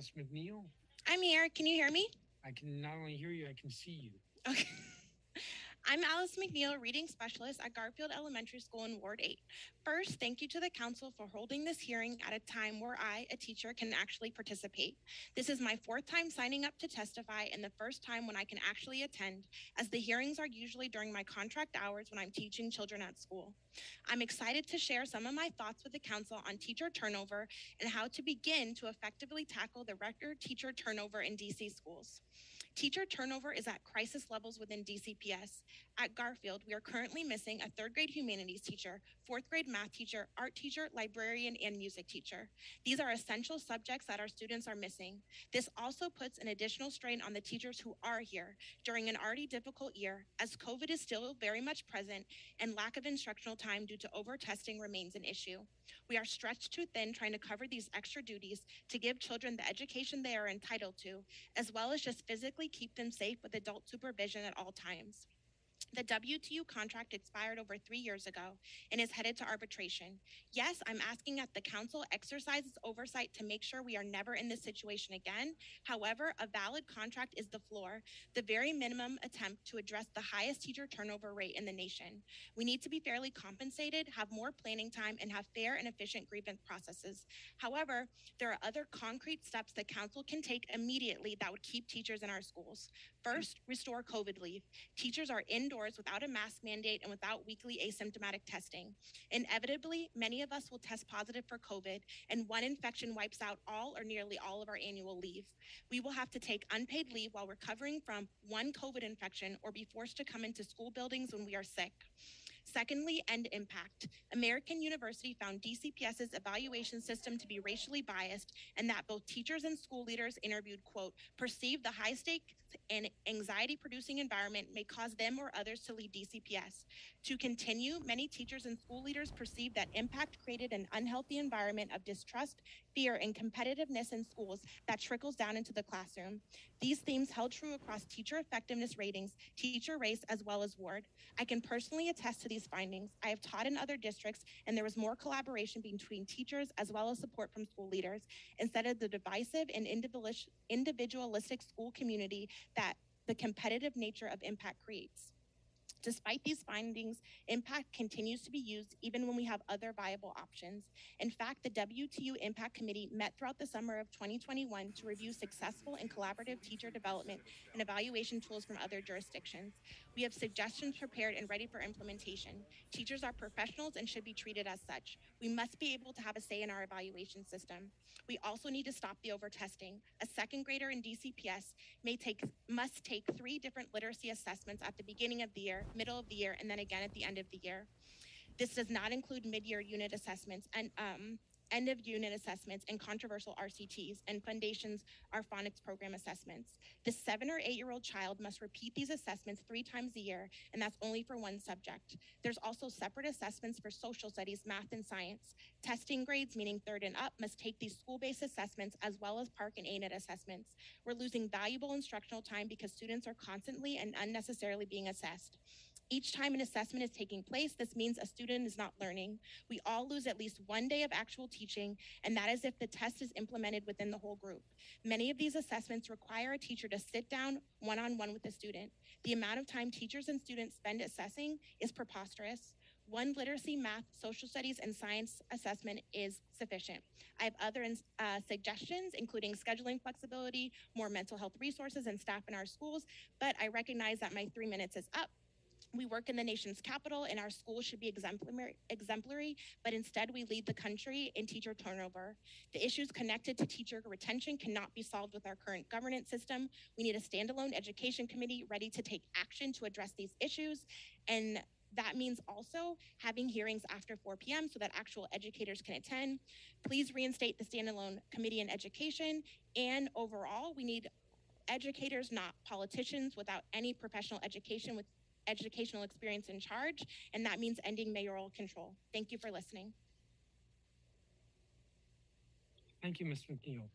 Alice McNeal. I'm here. Can you hear me? I can not only hear you, I can see you. Okay. I'm Alice McNeal, reading specialist at Garfield Elementary School in Ward 8. First, thank you to the council for holding this hearing at a time where I, a teacher, can actually participate. This is my fourth time signing up to testify and the first time when I can actually attend, as the hearings are usually during my contract hours when I'm teaching children at school. I'm excited to share some of my thoughts with the council on teacher turnover and how to begin to effectively tackle the record teacher turnover in DC schools. Teacher turnover is at crisis levels within DCPS. At Garfield, we are currently missing a third grade humanities teacher, fourth grade math teacher, art teacher, librarian, and music teacher. These are essential subjects that our students are missing. This also puts an additional strain on the teachers who are here during an already difficult year, as COVID is still very much present and lack of instructional time due to over-testing remains an issue. We are stretched too thin trying to cover these extra duties to give children the education they are entitled to, as well as just physically keep them safe with adult supervision at all times. The WTU contract expired over 3 years ago and is headed to arbitration. Yes, I'm asking that the council exercises oversight to make sure we are never in this situation again. However, a valid contract is the floor, the very minimum attempt to address the highest teacher turnover rate in the nation. We need to be fairly compensated, have more planning time, and have fair and efficient grievance processes. However, there are other concrete steps the council can take immediately that would keep teachers in our schools. First, restore COVID leave. Teachers are indoors without a mask mandate and without weekly asymptomatic testing. Inevitably, many of us will test positive for COVID, and one infection wipes out all or nearly all of our annual leave. We will have to take unpaid leave while recovering from one COVID infection or be forced to come into school buildings when we are sick. Secondly, end impact. American University found DCPS's evaluation system to be racially biased, and that both teachers and school leaders interviewed, quote, perceive the high stakes and anxiety producing environment may cause them or others to leave DCPS. To continue, many teachers and school leaders perceive that impact created an unhealthy environment of distrust, fear, and competitiveness in schools that trickles down into the classroom. These themes held true across teacher effectiveness ratings, teacher race, as well as ward. I can personally attest to these findings. I have taught in other districts, and there was more collaboration between teachers as well as support from school leaders instead of the divisive and individualistic school community that the competitive nature of impact creates. Despite these findings, impact continues to be used even when we have other viable options. In fact, the WTU Impact Committee met throughout the summer of 2021 to review successful and collaborative teacher development and evaluation tools from other jurisdictions. We have suggestions prepared and ready for implementation. Teachers are professionals and should be treated as such. We must be able to have a say in our evaluation system. We also need to stop the overtesting. A second grader in DCPS must take 3 different literacy assessments at the beginning of the year, middle of the year, and then again at the end of the year. This does not include mid-year unit assessments and end of unit assessments and controversial RCTs, and foundations are phonics program assessments. The 7 or 8-year-old child must repeat these assessments 3 times a year, and that's only for one subject. There's also separate assessments for social studies, math, and science. Testing grades, meaning 3rd and up, must take these school-based assessments as well as park and ANET assessments. We're losing valuable instructional time because students are constantly and unnecessarily being assessed. Each time an assessment is taking place, this means a student is not learning. We all lose at least 1 day of actual teaching, and that is if the test is implemented within the whole group. Many of these assessments require a teacher to sit down one-on-one with the student. The amount of time teachers and students spend assessing is preposterous. One literacy, math, social studies, and science assessment is sufficient. I have other suggestions, including scheduling flexibility, more mental health resources, and staff in our schools, but I recognize that my 3 minutes is up. We work in the nation's capital, and our schools should be exemplary, but instead we lead the country in teacher turnover. The issues connected to teacher retention cannot be solved with our current governance system. We need a standalone education committee ready to take action to address these issues, and that means also having hearings after 4 p.m. so that actual educators can attend. Please reinstate the standalone committee in education, and overall, we need educators, not politicians, without any professional education with educational experience in charge, and that means ending mayoral control. Thank you for listening. Thank you, Ms. McNeal.